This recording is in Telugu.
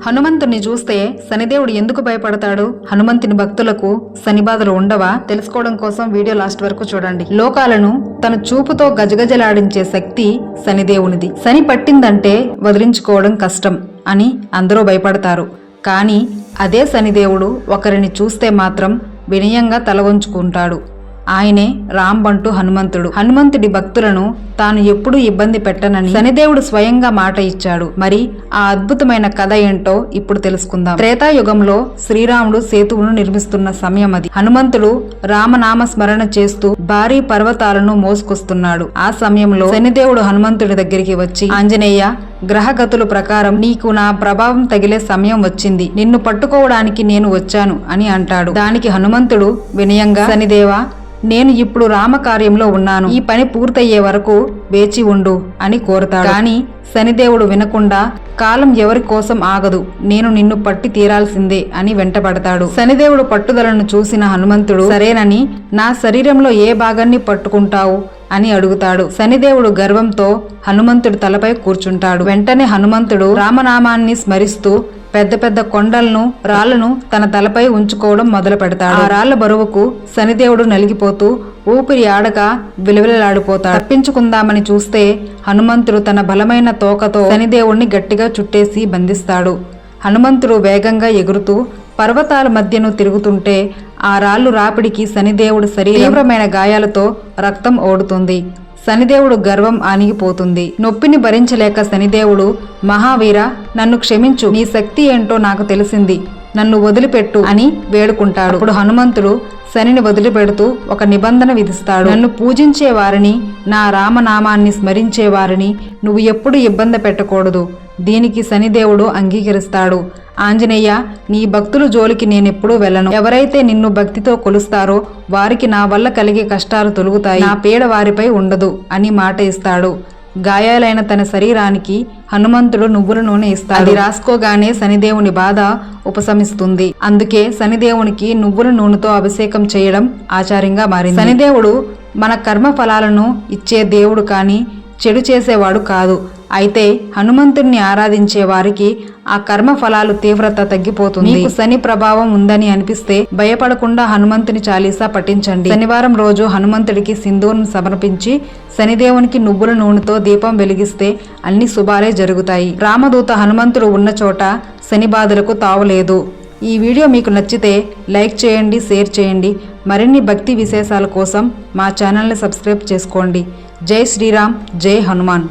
హనుమంతుని చూస్తే శనిదేవుడు ఎందుకు భయపడతాడు? హనుమంతుని భక్తులకు శని బాధలు ఉండవా? తెలుసుకోవడం కోసం వీడియో లాస్ట్ వరకు చూడండి. లోకాలను తన చూపుతో గజగజలాడించే శక్తి శనిదేవునిది. శని పట్టిందంటే వదిలించుకోవడం కష్టం అని అందరూ భయపడతారు. కానీ అదే శనిదేవుడు ఒకరిని చూస్తే మాత్రం వినయంగా తల వంచుకుంటాడు. ఆయనే రాంబంటు హనుమంతుడు. హనుమంతుడి భక్తులను తాను ఎప్పుడూ ఇబ్బంది పెట్టనని శనిదేవుడు స్వయంగా మాట ఇచ్చాడు. మరి ఆ అద్భుతమైన కథ ఏంటో ఇప్పుడు తెలుసుకుందాం. త్రేతాయుగంలో శ్రీరాముడు సేతువును నిర్మిస్తున్న సమయం అది. హనుమంతుడు రామనామ స్మరణ చేస్తూ భారీ పర్వతాలను మోసుకొస్తున్నాడు. ఆ సమయంలో శనిదేవుడు హనుమంతుడి దగ్గరికి వచ్చి, ఆంజనేయ, గ్రహగతుల ప్రకారం నీకు నా ప్రభావం తగిలే సమయం వచ్చింది. నిన్ను పట్టుకోవడానికి నేను వచ్చాను అని అంటాడు. దానికి హనుమంతుడు వినయంగా, శనిదేవా, నేను ఇప్పుడు రామకార్యంలో ఉన్నాను. ఈ పని పూర్తయ్యే వరకు వేచి ఉండు అని కోరుతాడు. కానీ శనిదేవుడు వినకుండా, కాలం ఎవరి కోసం ఆగదు, నేను నిన్ను పట్టి తీరాల్సిందే అని వెంటబడతాడు. శనిదేవుడు పట్టుదలను చూసిన హనుమంతుడు, సరేనని నా శరీరంలో ఏ భాగాన్ని పట్టుకుంటావు అని అడుగుతాడు. శనిదేవుడు గర్వంతో హనుమంతుడి తలపై కూర్చుంటాడు. వెంటనే హనుమంతుడు రామనామాన్ని స్మరిస్తూ పెద్ద పెద్ద కొండలను, రాళ్లను తన తలపై ఉంచుకోవడం మొదలు పెడతాడు. ఆ రాళ్ల బరువుకు శనిదేవుడు నలిగిపోతూ ఊపిరి ఆడక విలవిలలాడిపోతాడు. తప్పించుకుందామని చూస్తే హనుమంతుడు తన బలమైన తోకతో శనిదేవుణ్ణి గట్టిగా చుట్టేసి బంధిస్తాడు. హనుమంతుడు వేగంగా ఎగురుతూ పర్వతాల మధ్యను తిరుగుతుంటే ఆ రాళ్లు రాపిడికి శనిదేవుడు శరీరం తీవ్రమైన గాయాలతో రక్తం ఓడుతుంది. శనిదేవుడు గర్వం ఆనిగిపోతుంది. నొప్పిని భరించలేక శనిదేవుడు, మహావీర, నన్ను క్షమించు, నీ శక్తి ఏంటో నాకు తెలిసింది, నన్ను వదిలిపెట్టు అని వేడుకుంటాడు. అప్పుడు హనుమంతుడు శనిని వదిలిపెడుతూ ఒక నిబంధన విధిస్తాడు. నన్ను పూజించే వారిని, నా రామనామాన్ని స్మరించే వారిని నువ్వు ఎప్పుడు ఇబ్బంది పెట్టకూడదు. దీనికి శనిదేవుడు అంగీకరిస్తాడు. ఆంజనేయ, నీ భక్తుల జోలికి నేనెప్పుడూ వెళ్ళను. ఎవరైతే నిన్ను భక్తితో కొలుస్తారో వారికి నా వల్ల కలిగే కష్టాలు తొలుగుతాయి. నా పీడ వారిపై ఉండదు అని మాట ఇస్తాడు. గాయాలైన తన శరీరానికి హనుమంతుడు నువ్వుల నూనె ఇస్తాడు. అది రాసుకోగానే శనిదేవుని బాధ ఉపశమిస్తుంది. అందుకే శనిదేవునికి నువ్వుల నూనెతో అభిషేకం చేయడం ఆచారంగా మారింది. శనిదేవుడు మన కర్మ ఫలాలను ఇచ్చే దేవుడు కానీ చెడు చేసేవాడు కాదు. అయితే హనుమంతుడిని ఆరాధించే వారికి ఆ కర్మ ఫలాలు తీవ్రత తగ్గిపోతుంది. మీకు శని ప్రభావం ఉందని అనిపిస్తే భయపడకుండా హనుమంతుని చాలీసా పఠించండి. శనివారం రోజు హనుమంతుడికి సింధూరం సమర్పించి శనిదేవునికి నువ్వుల నూనెతో దీపం వెలిగిస్తే అన్ని శుభాలే జరుగుతాయి. రామదూత హనుమంతుడు ఉన్న చోట శని బాధలకు తావులేదు. ఈ వీడియో మీకు నచ్చితే లైక్ చేయండి, షేర్ చేయండి. మరిన్ని భక్తి విశేషాల కోసం మా ఛానల్ని సబ్స్క్రైబ్ చేసుకోండి. జై శ్రీరామ్, జై హనుమాన్.